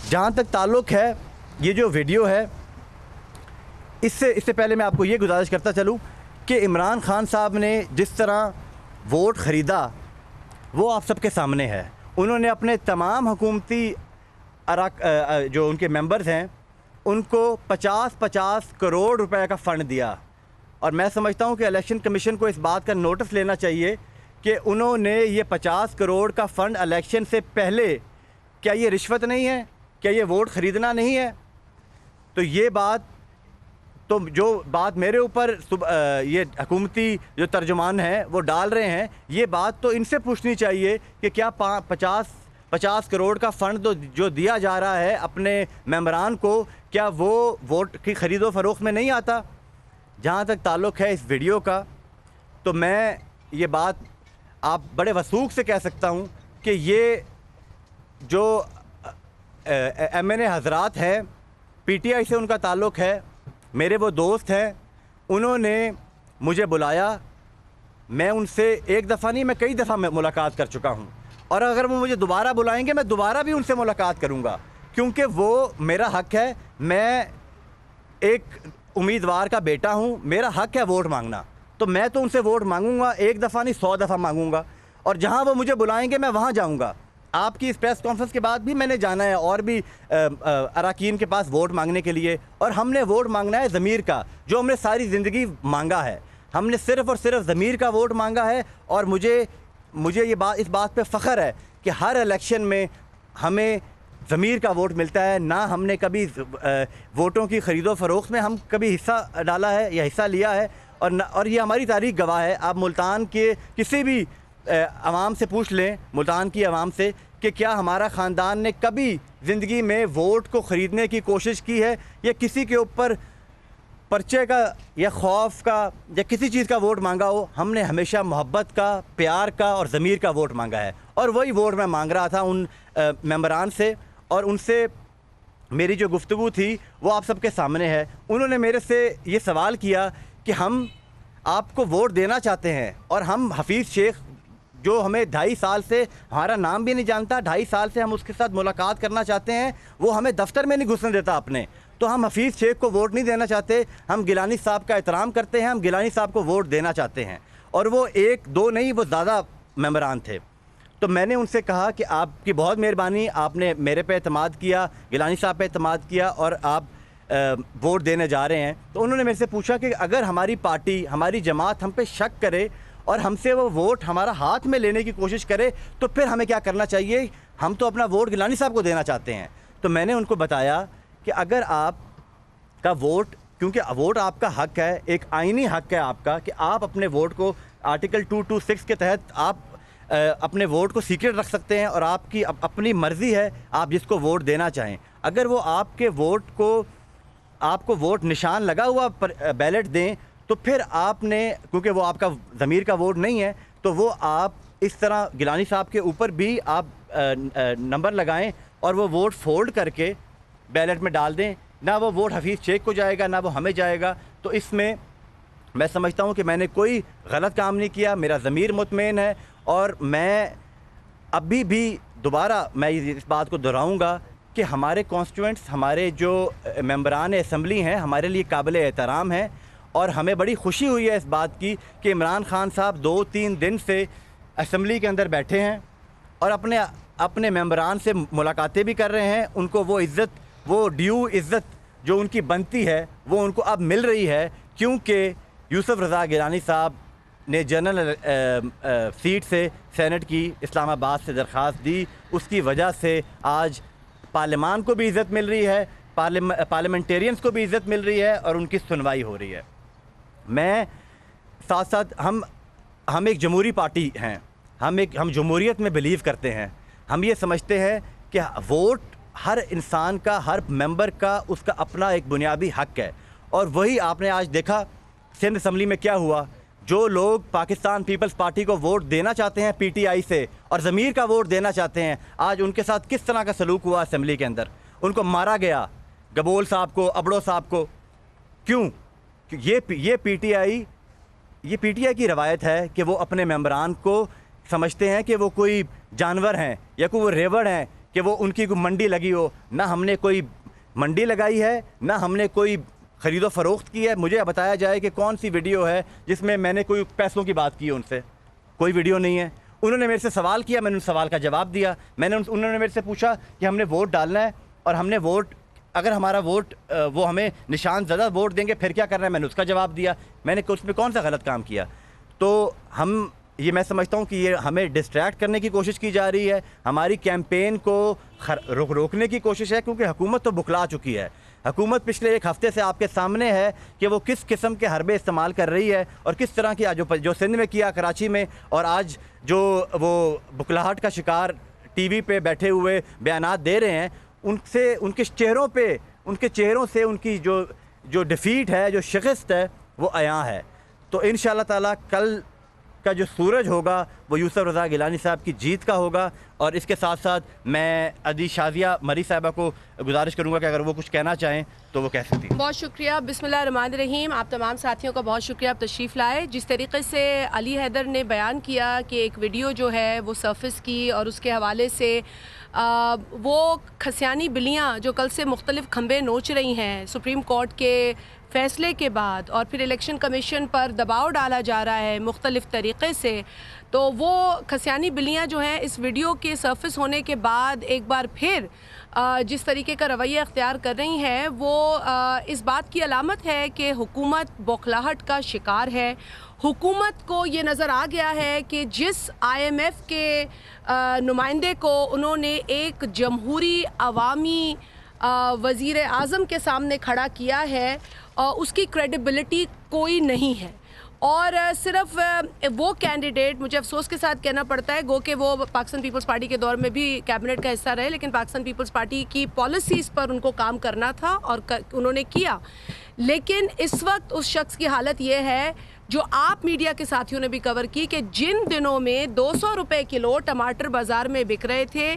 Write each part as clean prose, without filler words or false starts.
जहाँ तक ताल्लुक़ है ये जो वीडियो है, इससे पहले मैं आपको ये गुजारिश करता चलूँ कि इमरान खान साहब ने जिस तरह वोट ख़रीदा वो आप सबके सामने है। उन्होंने अपने तमाम हुकूमती जो उनके मेंबर्स हैं उनको 50-50 करोड़ रुपए का फ़ंड दिया। और मैं समझता हूँ कि इलेक्शन कमीशन को इस बात का नोटिस लेना चाहिए कि उन्होंने ये 50 करोड़ का फ़ंड इलेक्शन से पहले, क्या ये रिश्वत नहीं है? क्या ये वोट ख़रीदना नहीं है? तो ये बात, तो जो बात मेरे ऊपर ये हुकूमती जो तर्जुमान हैं वो डाल रहे हैं, ये बात तो इनसे पूछनी चाहिए कि क्या 50 करोड़ का फ़ंड जो दिया जा रहा है अपने मेंबरान को, क्या वो वोट की ख़रीदो फ़रोख्त में नहीं आता? जहाँ तक ताल्लुक़ है इस वीडियो का, तो मैं ये बात आप बड़े वसूख से कह सकता हूँ कि ये जो MNA हज़रात हैं, PTI से उनका ताल्लुक़ है, मेरे वो दोस्त हैं, उन्होंने मुझे बुलाया। मैं उनसे एक दफ़ा नहीं, मैं कई दफ़ा मुलाकात कर चुका हूँ, और अगर वो मुझे दोबारा बुलाएंगे मैं दोबारा भी उनसे मुलाकात करूँगा, क्योंकि वो मेरा हक़ है। मैं एक उम्मीदवार का बेटा हूँ, मेरा हक़ है वोट मांगना, तो मैं तो उनसे वोट मांगूंगा, एक दफ़ा नहीं 100 दफ़ा मांगूंगा, और जहाँ वो मुझे बुलाएंगे मैं वहाँ जाऊँगा। आपकी इस प्रेस कॉन्फ्रेंस के बाद भी मैंने जाना है और भी अरकान के पास वोट मांगने के लिए, और हमने वोट मांगना है ज़मीर का, जो हमने सारी ज़िंदगी मांगा है। हमने सिर्फ़ और सिर्फ ज़मीर का वोट मांगा है, और मुझे ये बात, इस बात पे फ़ख्र है कि हर इलेक्शन में हमें ज़मीर का वोट मिलता है। ना हमने कभी वोटों की ख़रीदो फ़रोख्त में हम कभी हिस्सा डाला है या हिस्सा लिया है, और ये हमारी तारीख़ गवाह है। आप मुल्तान के किसी भी आवाम से पूछ लें, मुल्तान की आवाम से, कि क्या हमारा ख़ानदान ने कभी ज़िंदगी में वोट को ख़रीदने की कोशिश की है, या किसी के ऊपर पर्चे का या खौफ का या किसी चीज़ का वोट मांगा हो? हमने हमेशा मोहब्बत का, प्यार का और ज़मीर का वोट मांगा है, और वही वोट मैं मांग रहा था उन मेंबरान से, और उनसे मेरी जो गुफ्तगू थी वो आप सबके सामने है। उन्होंने मेरे से ये सवाल किया कि हम आपको वोट देना चाहते हैं, और हम हफीज़ शेख, जो हमें 2.5 साल से हमारा नाम भी नहीं जानता, 2.5 साल से हम उसके साथ मुलाकात करना चाहते हैं, वो हमें दफ्तर में नहीं घुसने देता अपने, तो हम हफीज़ शेख को वोट नहीं देना चाहते। हम गिलानी साहब का एहतराम करते हैं, हम गिलानी साहब को वोट देना चाहते हैं। और वो 1-2 नहीं, वो ज़्यादा मेंबरान थे। तो मैंने उनसे कहा कि आपकी बहुत मेहरबानी, आपने मेरे पे एतमाद किया, गिलानी साहब पे एतमाद किया, और आप वोट देने जा रहे हैं। तो उन्होंने मेरे से पूछा कि अगर हमारी पार्टी, हमारी जमात हम पे शक करे और हमसे वो वोट हमारा हाथ में लेने की कोशिश करे, तो फिर हमें क्या करना चाहिए? हम तो अपना वोट गिलानी साहब को देना चाहते हैं। तो मैंने उनको बताया कि अगर आपका वोट, क्योंकि वोट आपका हक़ है, एक आइनी हक़ है आपका, कि आप अपने वोट को आर्टिकल 226 के तहत आप अपने वोट को सीक्रेट रख सकते हैं, और आपकी अपनी मर्ज़ी है आप जिसको वोट देना चाहें। अगर वो आपके वोट को, आपको वोट निशान लगा हुआ बैलेट दें, तो फिर आपने, क्योंकि वो आपका ज़मीर का वोट नहीं है, तो वो आप इस तरह गिलानी साहब के ऊपर भी आप नंबर लगाएं और वो वोट फोल्ड करके बैलेट में डाल दें। ना वो वोट हफीज़ शेख को जाएगा, ना वो हमें जाएगा। तो इसमें मैं समझता हूँ कि मैंने कोई गलत काम नहीं किया, मेरा ज़मीर मुतमईन है, और मैं अभी भी दोबारा मैं इस बात को दोहराऊँगा कि हमारे कॉन्स्टिट्यूएंट्स, हमारे जो मेंबरान असम्बली हैं, हमारे लिए काबिल एहतराम हैं, और हमें बड़ी खुशी हुई है इस बात की कि इमरान खान साहब 2-3 दिन से असम्बली के अंदर बैठे हैं और अपने मेंबरान से मुलाकातें भी कर रहे हैं। उनको वो इज़्ज़त, वो ड्यू इज़्ज़त जो उनकी बनती है वो उनको अब मिल रही है, क्योंकि यूसुफ रज़ा गिलानी साहब ने जनरल सीट से सेनेट की इस्लामाबाद से दरख्वास्त दी। उसकी वजह से आज पार्लियामान को भी इज़्ज़त मिल रही है, पार्लियामेंटेरियंस को भी इज़्ज़त मिल रही है, और उनकी सुनवाई हो रही है। मैं साथ साथ हम एक जमहूरी पार्टी हैं, हम जमहूरियत में बिलीव करते हैं। हम ये समझते हैं कि वोट हर इंसान का, हर मेंबर का, उसका अपना एक बुनियादी हक़ है, और वही आपने आज देखा सिंध असम्बली में क्या हुआ। जो लोग पाकिस्तान पीपल्स पार्टी को वोट देना चाहते हैं PTI से, और ज़मीर का वोट देना चाहते हैं, आज उनके साथ किस तरह का सलूक हुआ असम्बली के अंदर। उनको मारा गया, गबोल साहब को, अबड़ो साहब को। क्यों? ये PTI की रवायत है कि वो अपने मेंबरान को समझते हैं कि वो कोई जानवर हैं या कोई वो रेवड़ हैं कि वो उनकी कोई मंडी लगी हो। ना हमने कोई मंडी लगाई है, ना हमने कोई ख़रीदो फरोख्त की है। मुझे बताया जाए कि कौन सी वीडियो है जिसमें मैंने कोई पैसों की बात की है उनसे। कोई वीडियो नहीं है। उन्होंने मेरे से सवाल किया, मैंने उन सवाल का जवाब दिया। उन्होंने मेरे से पूछा कि हमने वोट डालना है और हमने वोट, अगर हमारा वोट वो हमें निशान ज़्यादा वोट देंगे फिर क्या करना है, मैंने उसका जवाब दिया। मैंने उसमें कौन सा गलत काम किया? तो मैं समझता हूँ कि ये हमें डिस्ट्रैक्ट करने की कोशिश की जा रही है, हमारी कैंपेन को रोकने की कोशिश है, क्योंकि हुकूमत तो बुखला चुकी है। हुकूमत पिछले एक हफ़्ते से आपके सामने है कि वो किस किस्म के हरबे इस्तेमाल कर रही है और किस तरह की जो सिंध में किया, कराची में, और आज जो वो बुखलाहट का शिकार टीवी पे बैठे हुए बयानात दे रहे हैं, उनसे उनके चेहरों से उनकी जो डिफ़ीट है, जो शिकस्त है, वो आया है। तो इंशाअल्लाह ताला कल का जो सूरज होगा वो यूसुफ रज़ा गिलानी साहब की जीत का होगा। और इसके साथ साथ मैं अदी शाजिया मरी साहिबा को गुजारिश करूंगा कि अगर वो कुछ कहना चाहें तो वो कह सकती हैं। बहुत शुक्रिया। बिस्मिल्लाहिर्रहमानिर्रहीम। आप तमाम साथियों का बहुत शुक्रिया, आप तशरीफ़ लाए। जिस तरीके से अली हैदर ने बयान किया कि एक वीडियो जो है वो सरफेस की और उसके हवाले से वो खसियानी बिल्लियाँ जो कल से मुख्तलिफ़ खंबे नोच रही हैं सुप्रीम कोर्ट के फ़ैसले के बाद, और फिर इलेक्शन कमीशन पर दबाव डाला जा रहा है मुख्तलिफ़ तरीक़े से, तो वो खसियानी बिल्लियाँ जो हैं इस वीडियो के सरफेस होने के बाद एक बार फिर जिस तरीके का रवैया अख्तियार कर रही हैं, वो इस बात की अलामत है कि हुकूमत बौखलाहट का शिकार है। हुकूमत को ये नज़र आ गया है कि जिस IMF के नुमाइंदे को उन्होंने एक जमहूरी अवामी वज़ीर आज़म के सामने खड़ा किया है, उसकी क्रेडिबिलिटी कोई नहीं है। और सिर्फ वो कैंडिडेट, मुझे अफसोस के साथ कहना पड़ता है, गो कि वो पाकिस्तान पीपल्स पार्टी के दौर में भी कैबिनेट का हिस्सा रहे, लेकिन पाकिस्तान पीपल्स पार्टी की पॉलिसीज़ पर उनको काम करना था और उन्होंने किया। लेकिन इस वक्त उस शख्स की हालत ये है, जो आप मीडिया के साथियों ने भी कवर की, कि जिन दिनों में 200 रुपए किलो टमाटर बाज़ार में बिक रहे थे,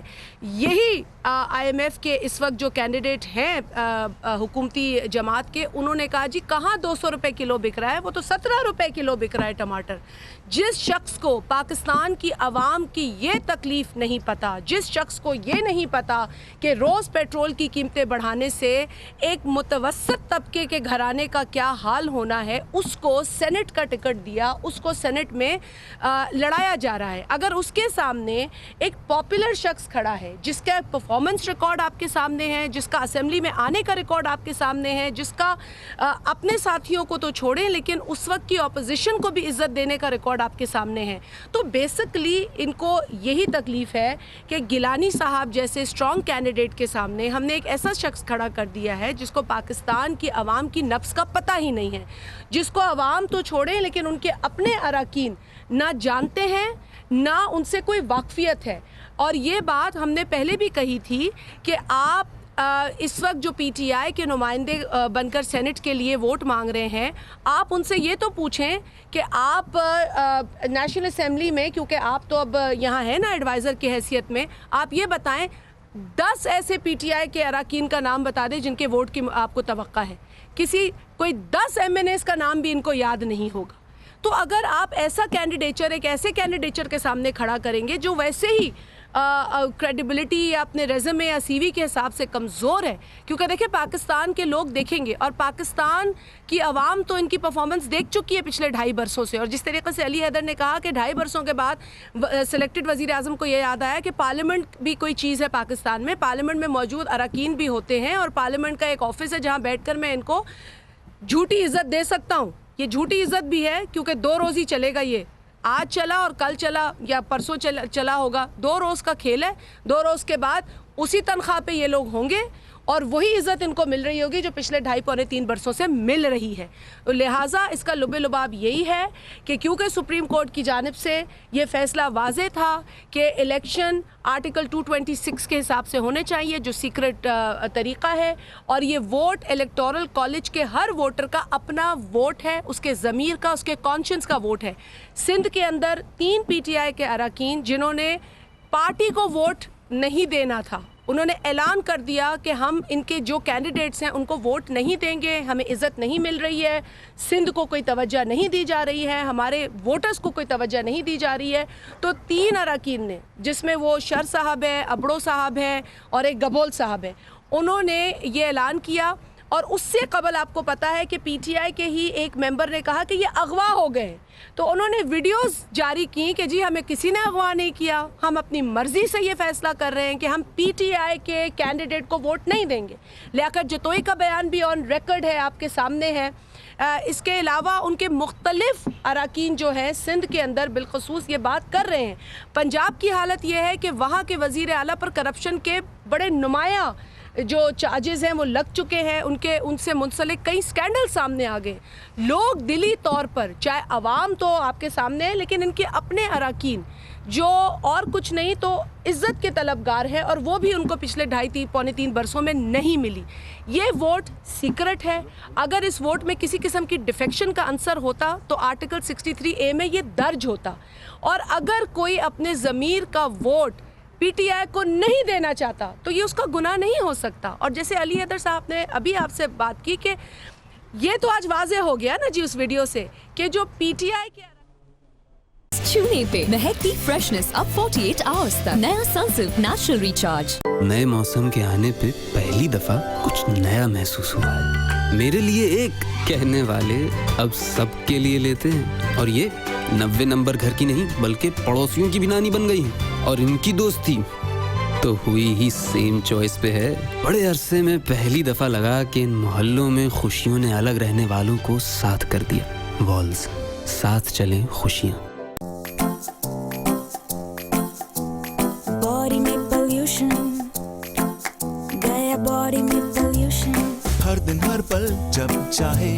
यही IMF के इस वक्त जो कैंडिडेट हैं हुकूमती जमात के, उन्होंने कहा जी कहाँ 200 रुपए किलो बिक रहा है, वो तो 17 रुपए किलो बिक रहा है टमाटर। जिस शख्स को पाकिस्तान की आवाम की ये तकलीफ़ नहीं पता, जिस शख्स को ये नहीं पता कि रोज़ पेट्रोल की कीमतें बढ़ाने से एक मुतवस्सत तबके के घराने का क्या हाल होना है, उसको सेनेट का टिकट दिया, उसको सेनेट में लड़ाया जा रहा है। अगर उसके सामने एक पॉपुलर शख्स खड़ा है, जिसका परफॉर्मेंस रिकॉर्ड आपके सामने है, जिसका असेंबली में आने का रिकॉर्ड आपके सामने है, जिसका अपने साथियों को तो छोड़ें लेकिन उस वक्त की ऑपोजिशन को भी इज्जत देने का रिकॉर्ड आपके सामने है, तो बेसिकली इनको यही तकलीफ है कि गिलानी साहब जैसे स्ट्रॉन्ग कैंडिडेट के सामने हमने एक ऐसा शख्स खड़ा कर दिया है जिसको पाकिस्तान की आवाम की नफ्स का पता ही नहीं है, जिसको आवाम तो छोड़ें लेकिन उनके अपने अरकान ना जानते हैं, ना उनसे कोई वाकफियत है। और ये बात हमने पहले भी कही थी कि आप इस वक्त जो PTI के नुमाइंदे बनकर सेनेट के लिए वोट मांग रहे हैं, आप उनसे ये तो पूछें कि आप नेशनल असेंबली में, क्योंकि आप तो अब यहाँ हैं ना एडवाइज़र की हैसियत में, आप ये बताएं 10 ऐसे PTI के अरकान का नाम बता दें जिनके वोट की आपको तवक्का है। कोई 10 MNAs का नाम भी इनको याद नहीं होगा। तो अगर आप ऐसा कैंडिडेचर, एक ऐसे कैंडिडेचर के सामने खड़ा करेंगे जो वैसे ही क्रेडिबिलिटी या अपने रेज़्यूमे या CV के हिसाब से कमज़ोर है, क्योंकि देखिए पाकिस्तान के लोग देखेंगे और पाकिस्तान की आवाम तो इनकी परफॉर्मेंस देख चुकी है पिछले 2.5 बरसों से। और जिस तरीके से अली हैदर ने कहा कि 2.5 बरसों के बाद सिलेक्टेड वज़ीर आज़म को ये याद आया कि पार्लियामेंट भी कोई चीज़ है पाकिस्तान में, पार्लियामेंट में मौजूद अरकान भी होते हैं और पार्लियामेंट का एक ऑफिस है जहाँ बैठ कर मैं इनको झूठी इज़्ज़त दे सकता हूँ। ये झूठी इज़्ज़त भी है क्योंकि 2 रोज़ ही चलेगा, ये आज चला और कल चला या परसों चला होगा, 2 रोज़ का खेल है। 2 रोज़ के बाद उसी तनख्वाह पे ये लोग होंगे और वही इज़्ज़त इनको मिल रही होगी जो पिछले 2.5-3 बरसों से मिल रही है। तो लिहाजा इसका लुबे लुबाब यही है कि क्योंकि सुप्रीम कोर्ट की जानिब से ये फ़ैसला वाज़े था कि इलेक्शन आर्टिकल 226 के हिसाब से होने चाहिए, जो सीक्रेट तरीक़ा है, और ये वोट इलेक्टोरल कॉलेज के हर वोटर का अपना वोट है, उसके ज़मीर का, उसके कॉन्शियंस का वोट है। सिंध के अंदर 3 PTI के अरकान जिन्होंने पार्टी को वोट नहीं देना था, उन्होंने ऐलान कर दिया कि हम इनके जो कैंडिडेट्स हैं उनको वोट नहीं देंगे, हमें इज़्ज़त नहीं मिल रही है, सिंध को कोई तवज्जो नहीं दी जा रही है, हमारे वोटर्स को कोई तवज्जो नहीं दी जा रही है। तो 3 अरकान ने, जिसमें वो शर साहब है, अबड़ो साहब हैं और एक गबोल साहब है, उन्होंने ये ऐलान किया। और उससे कबल आपको पता है कि पीटीआई के ही एक मेंबर ने कहा कि ये अगवा हो गए, तो उन्होंने वीडियोस जारी की कि जी हमें किसी ने अगवा नहीं किया, हम अपनी मर्ज़ी से ये फैसला कर रहे हैं कि हम पीटीआई के कैंडिडेट को वोट नहीं देंगे। लियाकत जतोई का बयान भी ऑन रिकॉर्ड है, आपके सामने है। इसके अलावा उनके मुख्तलिफ अरकान जो हैं सिंध के अंदर बिलखसूस ये बात कर रहे हैं। पंजाब की हालत ये है कि वहाँ के वज़ीर आला पर करप्शन के बड़े नुमाया जो चार्जेस हैं वो लग चुके हैं, उनसे मुंसलिक कई स्कैंडल सामने आ गए। लोग दिली तौर पर, चाहे अवाम तो आपके सामने है, लेकिन इनके अपने अरकान जो और कुछ नहीं तो इज़्ज़त के तलबगार है, और वो भी उनको पिछले 2.5-3 बरसों में नहीं मिली। ये वोट सीक्रेट है। अगर इस वोट में किसी किस्म की डिफेक्शन का आंसर होता तो आर्टिकल 63A में ये दर्ज होता, और अगर कोई अपने ज़मीर का वोट पीटीआई को नहीं देना चाहता तो ये उसका गुनाह नहीं हो सकता। और जैसे अली हैदर साहब ने अभी आपसे बात की कि ये तो आज वाज़ेह हो गया ना जी उस वीडियो से कि जो पीटीआई के चूने पे महकती फ्रेशनेस अब 48 आवर्स तक। नया सनसिल्क नेचुरल रिचार्ज। नए मौसम के आने पे पहली दफा कुछ नया महसूस हुआ है। मेरे लिए एक कहने वाले अब सबके लिए लेते हैं, और ये 90 नंबर घर की नहीं बल्कि पड़ोसियों की भी नानी बन गई है। और इनकी दोस्ती तो हुई ही सेम चॉइस पे है। बड़े अरसे में पहली दफा लगा कि इन मोहल्लों में खुशियों ने अलग रहने वालों को साथ कर दिया। वॉल्स, साथ चलें खुशियाँ। बॉडी में पोल्यूशन गया, बॉडी में पोल्यूशन हर दिन हर पल जब चाहे